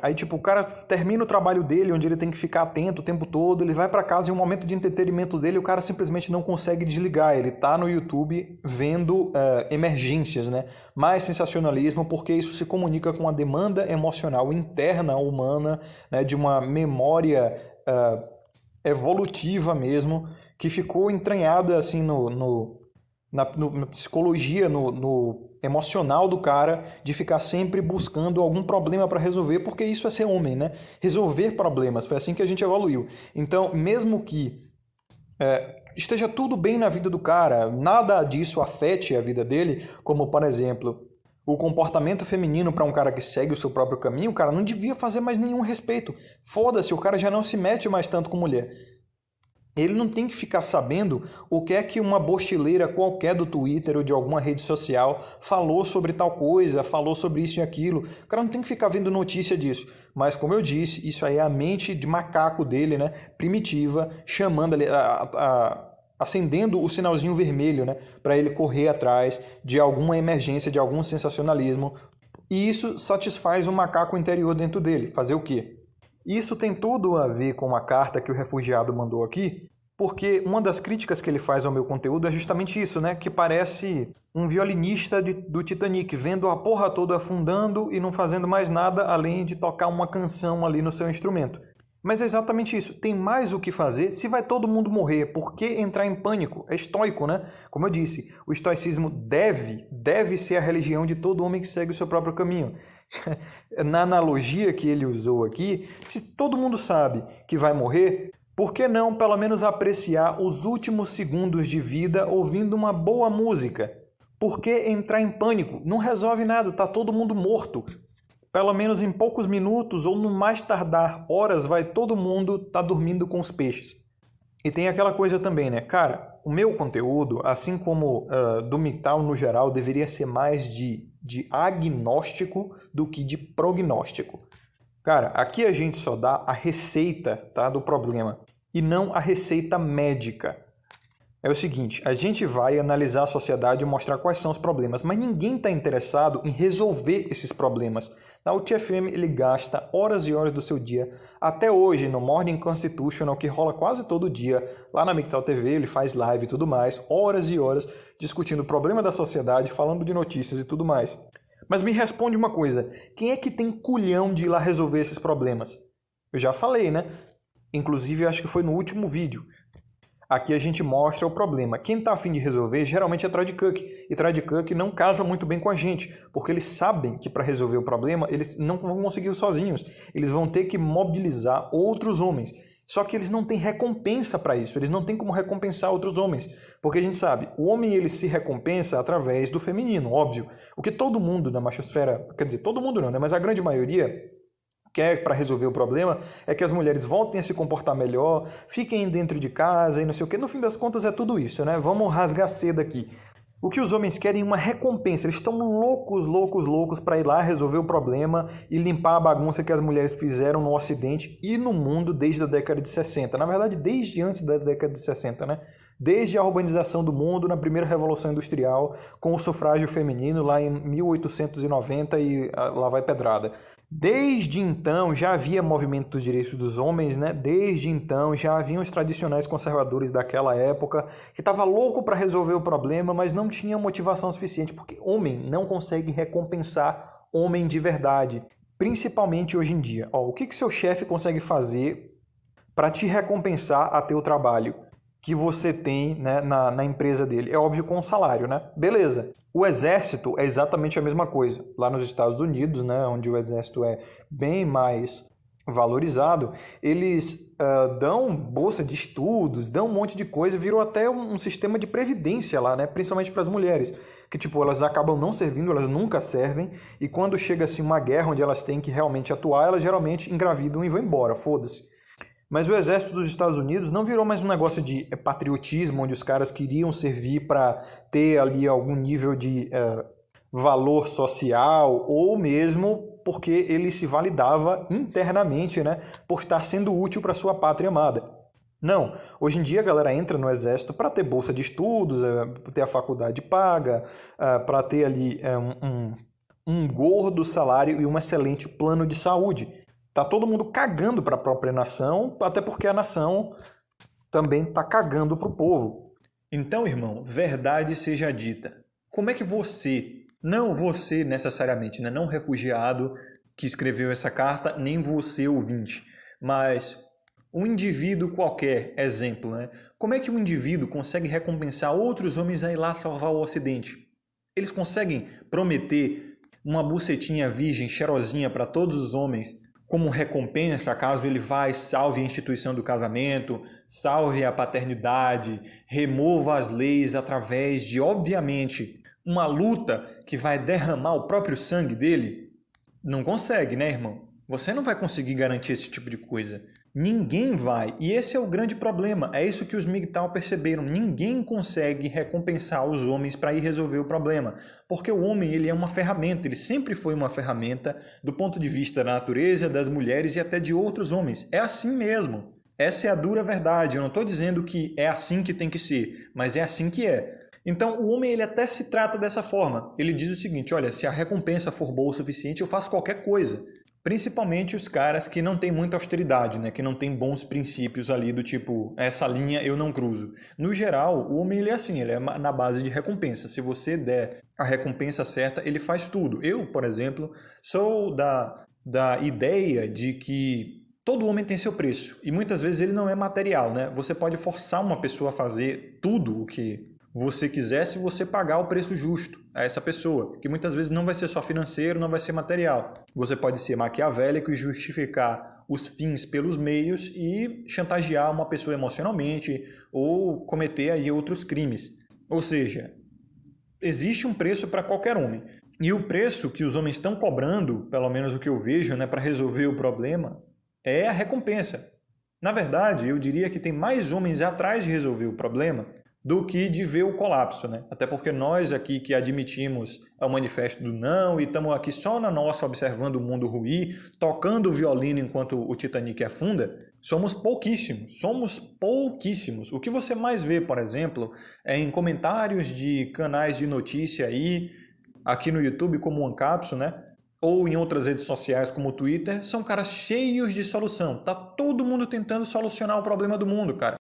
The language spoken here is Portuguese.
Aí, tipo, o cara termina o trabalho dele, onde ele tem que ficar atento o tempo todo, ele vai pra casa e um momento de entretenimento dele, o cara simplesmente não consegue desligar. Ele tá no YouTube vendo emergências, né? Mais sensacionalismo, porque isso se comunica com a demanda emocional interna humana, né? De uma memória evolutiva mesmo, que ficou entranhada, assim, na psicologia, no emocional do cara, de ficar sempre buscando algum problema para resolver, porque isso é ser homem, né? Resolver problemas, foi assim que a gente evoluiu. Então, mesmo que esteja tudo bem na vida do cara, nada disso afete a vida dele, como, por exemplo, o comportamento feminino para um cara que segue o seu próprio caminho, o cara não devia fazer mais nenhum respeito. Foda-se, o cara já não se mete mais tanto com mulher. Ele não tem que ficar sabendo o que é que uma bochileira qualquer do Twitter ou de alguma rede social falou sobre tal coisa, falou sobre isso e aquilo. O cara não tem que ficar vendo notícia disso. Mas, como eu disse, isso aí é a mente de macaco dele, né? Primitiva, chamando ali, acendendo o sinalzinho vermelho, né? Para ele correr atrás de alguma emergência, de algum sensacionalismo. E isso satisfaz o macaco interior dentro dele. Fazer o quê? Isso tem tudo a ver com a carta que o refugiado mandou aqui, porque uma das críticas que ele faz ao meu conteúdo é justamente isso, né? Que parece um violinista do Titanic, vendo a porra toda afundando e não fazendo mais nada além de tocar uma canção ali no seu instrumento. Mas é exatamente isso. Tem mais o que fazer se vai todo mundo morrer. Por que entrar em pânico? É estoico, né? Como eu disse, o estoicismo deve ser a religião de todo homem que segue o seu próprio caminho. Na analogia que ele usou aqui, se todo mundo sabe que vai morrer, por que não pelo menos apreciar os últimos segundos de vida ouvindo uma boa música? Por que entrar em pânico? Não resolve nada, tá todo mundo morto. Pelo menos em poucos minutos ou no mais tardar horas vai todo mundo tá dormindo com os peixes. E tem aquela coisa também, né? Cara, o meu conteúdo, assim como do MGTOW no geral, deveria ser mais de agnóstico do que de prognóstico. Cara, aqui a gente só dá a receita, tá, do problema e não a receita médica. É o seguinte, a gente vai analisar a sociedade e mostrar quais são os problemas, mas ninguém está interessado em resolver esses problemas. O TFM ele gasta horas e horas do seu dia, até hoje no Morning Constitutional, que rola quase todo dia, lá na MGTOW TV, ele faz live e tudo mais, horas e horas discutindo o problema da sociedade, falando de notícias e tudo mais. Mas me responde uma coisa, quem é que tem culhão de ir lá resolver esses problemas? Eu já falei, né? Inclusive, eu acho que foi no último vídeo. Aqui a gente mostra o problema. Quem está a fim de resolver geralmente é Trad Cook. E Trad Cook não casa muito bem com a gente, porque eles sabem que para resolver o problema eles não vão conseguir sozinhos. Eles vão ter que mobilizar outros homens. Só que eles não têm recompensa para isso. Eles não têm como recompensar outros homens. Porque a gente sabe, o homem ele se recompensa através do feminino, óbvio. O que todo mundo na machosfera, quer dizer, todo mundo não, né? Mas a grande maioria quer para resolver o problema é que as mulheres voltem a se comportar melhor, fiquem dentro de casa e não sei o que. No fim das contas é tudo isso, né? Vamos rasgar cedo aqui. O que os homens querem é uma recompensa. Eles estão loucos para ir lá resolver o problema e limpar a bagunça que as mulheres fizeram no Ocidente e no mundo desde a década de 60. Na verdade, desde antes da década de 60, né? Desde a urbanização do mundo na primeira Revolução Industrial, com o sufrágio feminino lá em 1890 e lá vai pedrada. Desde então já havia movimento dos direitos dos homens, né? Desde então já haviam os tradicionais conservadores daquela época que estava louco para resolver o problema, mas não tinha motivação suficiente, porque homem não consegue recompensar homem de verdade, principalmente hoje em dia. O que seu chefe consegue fazer para te recompensar a teu trabalho que você tem, né, na empresa dele? É óbvio, com um salário, né? Beleza. O exército é exatamente a mesma coisa. Lá nos Estados Unidos, né, onde o exército é bem mais valorizado, eles dão bolsa de estudos, dão um monte de coisa, virou até um sistema de previdência lá, né, principalmente para as mulheres, que tipo, elas acabam não servindo, elas nunca servem, e quando chega assim uma guerra onde elas têm que realmente atuar, elas geralmente engravidam e vão embora, foda-se. Mas o exército dos Estados Unidos não virou mais um negócio de patriotismo, onde os caras queriam servir para ter ali algum nível de valor social, ou mesmo porque ele se validava internamente, né, por estar sendo útil para sua pátria amada. Não, hoje em dia a galera entra no exército para ter bolsa de estudos, ter a faculdade paga, para ter ali um gordo salário e um excelente plano de saúde. Tá todo mundo cagando para a própria nação, até porque a nação também tá cagando para o povo. Então, irmão, verdade seja dita. Como é que você, não você necessariamente, né, não o refugiado que escreveu essa carta, nem você ouvinte, mas um indivíduo qualquer, exemplo, né? Como é que um indivíduo consegue recompensar outros homens a ir lá salvar o Ocidente? Eles conseguem prometer uma bucetinha virgem, cheirosinha para todos os homens como recompensa, caso ele vá e salve a instituição do casamento, salve a paternidade, remova as leis através de, obviamente, uma luta que vai derramar o próprio sangue dele? Não consegue, né, irmão? Você não vai conseguir garantir esse tipo de coisa. Ninguém vai. E esse é o grande problema. É isso que os MGTOW perceberam. Ninguém consegue recompensar os homens para ir resolver o problema. Porque o homem, ele é uma ferramenta. Ele sempre foi uma ferramenta do ponto de vista da natureza, das mulheres e até de outros homens. É assim mesmo. Essa é a dura verdade. Eu não estou dizendo que é assim que tem que ser, mas é assim que é. Então, o homem ele até se trata dessa forma. Ele diz o seguinte, olha, se a recompensa for boa o suficiente, eu faço qualquer coisa. Principalmente os caras que não têm muita austeridade, né? Que não têm bons princípios ali do tipo, essa linha eu não cruzo. No geral, o homem ele é assim, ele é na base de recompensa. Se você der a recompensa certa, ele faz tudo. Eu, por exemplo, sou da ideia de que todo homem tem seu preço. E muitas vezes ele não é material, né? Você pode forçar uma pessoa a fazer tudo o que você quiser se você pagar o preço justo a essa pessoa, que muitas vezes não vai ser só financeiro, não vai ser material. Você pode ser maquiavélico e justificar os fins pelos meios e chantagear uma pessoa emocionalmente ou cometer aí outros crimes. Ou seja, existe um preço para qualquer homem. E o preço que os homens estão cobrando, pelo menos o que eu vejo, né, para resolver o problema, é a recompensa. Na verdade, eu diria que tem mais homens atrás de resolver o problema do que de ver o colapso, né? Até porque nós aqui que admitimos o manifesto do não e estamos aqui só na nossa observando o mundo ruir, tocando o violino enquanto o Titanic afunda, somos pouquíssimos, O que você mais vê, por exemplo, é em comentários de canais de notícia aí, aqui no YouTube como o Ancapso, né? Ou em outras redes sociais como o Twitter, são caras cheios de solução. Tá todo mundo tentando solucionar o problema do mundo, cara.